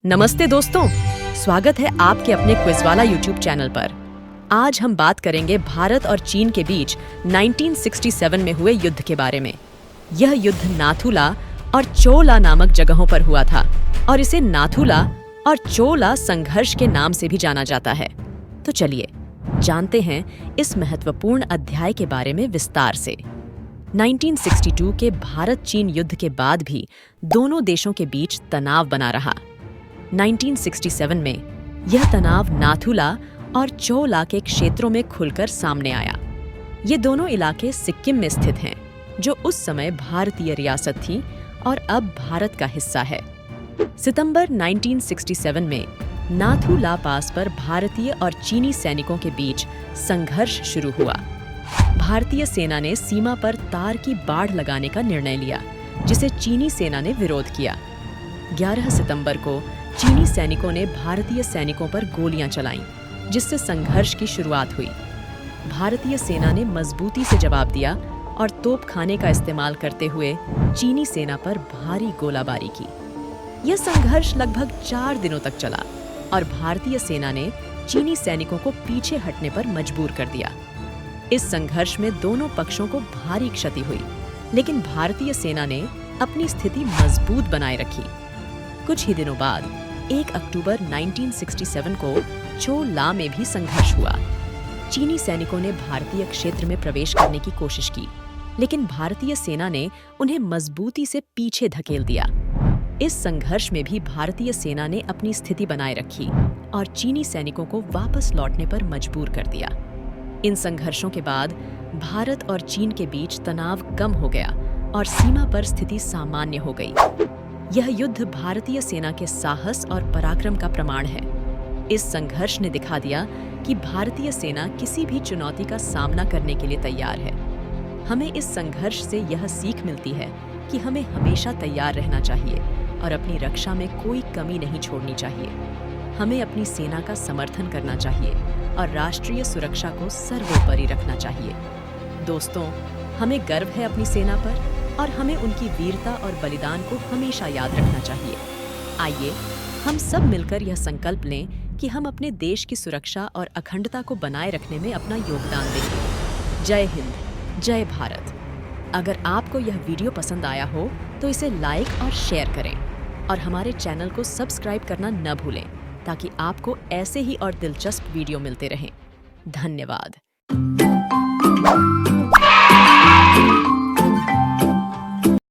नमस्ते दोस्तों, स्वागत है आपके अपने क्विज वाला यूट्यूब चैनल पर। आज हम बात करेंगे भारत और चीन के बीच 1967 में हुए युद्ध के बारे में। यह युद्ध नाथुला और चोला नामक जगहों पर हुआ था और इसे नाथुला और चोला संघर्ष के नाम से भी जाना जाता है। तो चलिए जानते हैं इस महत्वपूर्ण अध्याय के बारे में विस्तार से। 1962 के भारत चीन युद्ध के बाद भी दोनों देशों के बीच तनाव बना रहा। 1967 में यह तनाव नाथुला और चोला के क्षेत्रों में खुलकर सामने आया। ये दोनों इलाके सिक्किम में स्थित हैं, जो उस समय भारतीय रियासत थी और अब भारत का हिस्सा है। सितंबर 1967 में नाथुला पास पर भारतीय और चीनी सैनिकों के बीच संघर्ष शुरू हुआ। भारतीय सेना ने सीमा पर तार की बाड़ लगाने का निर्णय लिया, जिसे चीनी सेना ने विरोध किया। 11 सितंबर को चीनी सैनिकों ने भारतीय सैनिकों पर गोलियां चलाईं, जिससे संघर्ष की शुरुआत हुई। भारतीय सेना ने मजबूती से जवाब दिया और तोपखाने का इस्तेमाल करते हुए चीनी सेना पर भारी गोलाबारी की। यह संघर्ष लगभग 4 दिनों तक चला और भारतीय सेना ने चीनी सैनिकों को पीछे हटने पर मजबूर कर दिया। इस संघर्ष में दोनों पक्षों को भारी क्षति हुई, लेकिन भारतीय सेना ने अपनी स्थिति मजबूत बनाए रखी। कुछ ही दिनों बाद 1 अक्टूबर 1967 को चोला में भी संघर्ष हुआ। चीनी सैनिकों ने भारतीय क्षेत्र में प्रवेश करने की कोशिश की, लेकिन भारतीय सेना ने उन्हें मजबूती से पीछे धकेल दिया। इस संघर्ष में भी भारतीय सेना ने अपनी स्थिति बनाए रखी और चीनी सैनिकों को वापस लौटने पर मजबूर कर दिया। इन संघर्षों के बाद भारत और चीन के बीच तनाव कम हो गया और सीमा पर स्थिति सामान्य हो गई। यह युद्ध भारतीय सेना के साहस और पराक्रम का प्रमाण है। इस संघर्ष ने दिखा दिया कि भारतीय सेना किसी भी चुनौती का सामना करने के लिए तैयार है। हमें इस संघर्ष से यह सीख मिलती है कि हमें हमेशा तैयार रहना चाहिए और अपनी रक्षा में कोई कमी नहीं छोड़नी चाहिए। हमें अपनी सेना का समर्थन करना चाहिए और राष्ट्रीय सुरक्षा को सर्वोपरि रखना चाहिए। दोस्तों, हमें गर्व है अपनी सेना पर और हमें उनकी वीरता और बलिदान को हमेशा याद रखना चाहिए। आइए हम सब मिलकर यह संकल्प लें कि हम अपने देश की सुरक्षा और अखंडता को बनाए रखने में अपना योगदान देंगे। जय हिंद, जय भारत। अगर आपको यह वीडियो पसंद आया हो तो इसे लाइक और शेयर करें और हमारे चैनल को सब्सक्राइब करना न भूलें, ताकि आपको ऐसे ही और दिलचस्प वीडियो मिलते रहें। धन्यवाद।